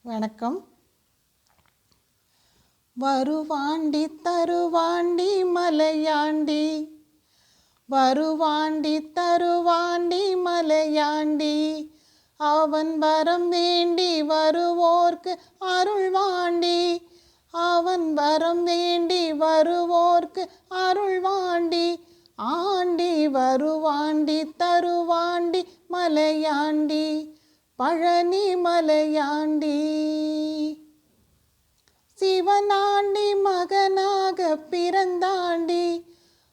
வணக்கம். வருவாண்டி தருவாண்டி மலையாண்டி, வருவாண்டி தருவாண்டி மலையாண்டி, அவன் வரம் வேண்டி வருவோர்க்கு அருள்வாண்டி, அவன் வரம் வேண்டி வருவோர்க்கு அருள்வாண்டி, ஆண்டி வருவாண்டி தருவாண்டி மலையாண்டி, பழனி மலையாண்டி. சிவனாண்டி மகனாக பிறந்தாண்டி,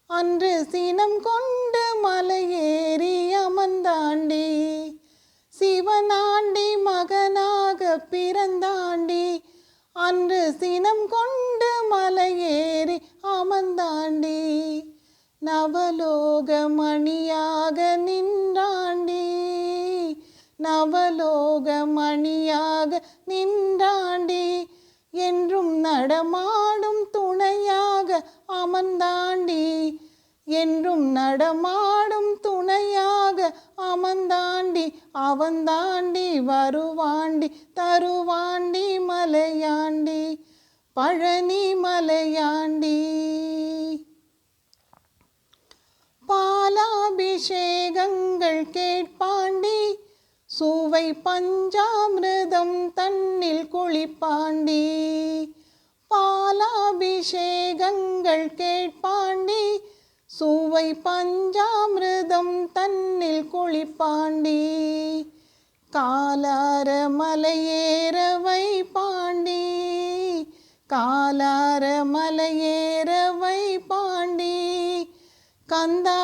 அன்று சினம் கொண்டு மலையேறி அமர்ந்தாண்டி, சிவனாண்டி மகனாக பிறந்தாண்டி, அன்று சினம் கொண்டு மலையேறி அமர்ந்தாண்டி, நவலோக மணியாக நின்றாண்டி, நவலோக மணியாக நின்றாண்டி, என்றும் நடமாடும் துணையாக அமர்ந்தாண்டி, என்றும் நடமாடும் துணையாக அமர்ந்தாண்டி, அவன் தாண்டி வருவாண்டி தருவாண்டி மலையாண்டி, பழனி மலையாண்டி. பாலாபிஷேகங்கள் கேட்பாண்டி, சுவை பஞ்சாமிர்தம் தன்னில் குளிப்பாண்டி, பாலாபிஷேகங்கள் கேட்பாண்டி, சுவை பஞ்சாமிர்தம் தன்னில் குளிப்பாண்டி, காலார மலையேற வைப்பாண்டி, காலார மலையேற வைப்பாண்டி, கந்தா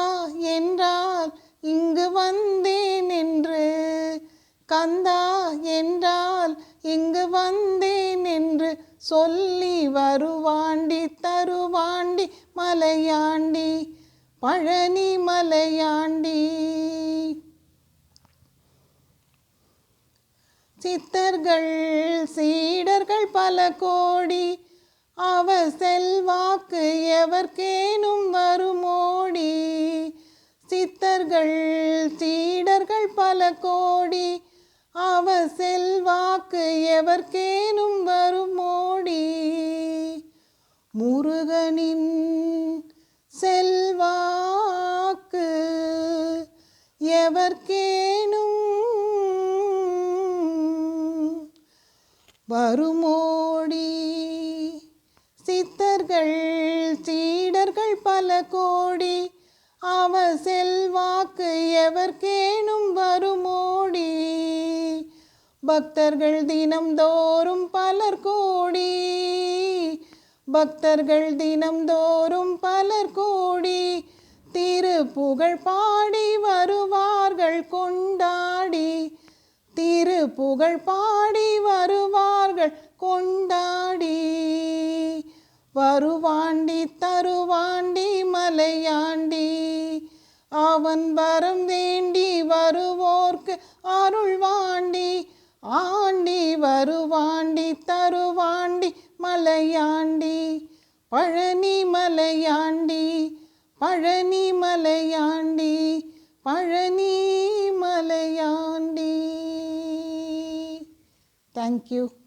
என்றால் இங்கு வந்தேன் என்று, கந்தா என்றால் இங்கு வந்தேன் என்று சொல்லி வருவாண்டி தருவாண்டி மலையாண்டி, பழனி மலையாண்டி. சித்தர்கள் சீடர்கள் பல கோடி, அவர் செல்வாக்கு எவர்க்கேனும் வருமோடி, சித்தர்கள் சீடர்கள் பல கோடி, அவர் செல்வாக்கு எவர்க்கேனும் வருமோடி, முருகனின் செல்வாக்கு எவர்க்கேனும் வருமோடி, சித்தர்கள் சீடர்கள் பல கோடி, அவர் செல்வாக்கு எவர்க்கேனும் வருமோடி, பக்தர்கள் தினம்தோறும் பலர் கோடி, பக்தர்கள் தினம்தோறும் பலர் கோடி, திருப்புகழ் பாடி வருவார்கள் கொண்டாடி, திருப்புகழ் பாடி வருவார்கள் கொண்டாடி, வருவாண்டி தருவாண்டி மலையாண்டி, அவன் வரம் வேண்டி வருவோர்க்கு அருள்வாண்டி, ஆண்டி வருவாண்டி தருவாண்டி மலையாண்டி, பழனி மலையாண்டி, பழனி மலையாண்டி, பழனி மலையாண்டி. Thank you.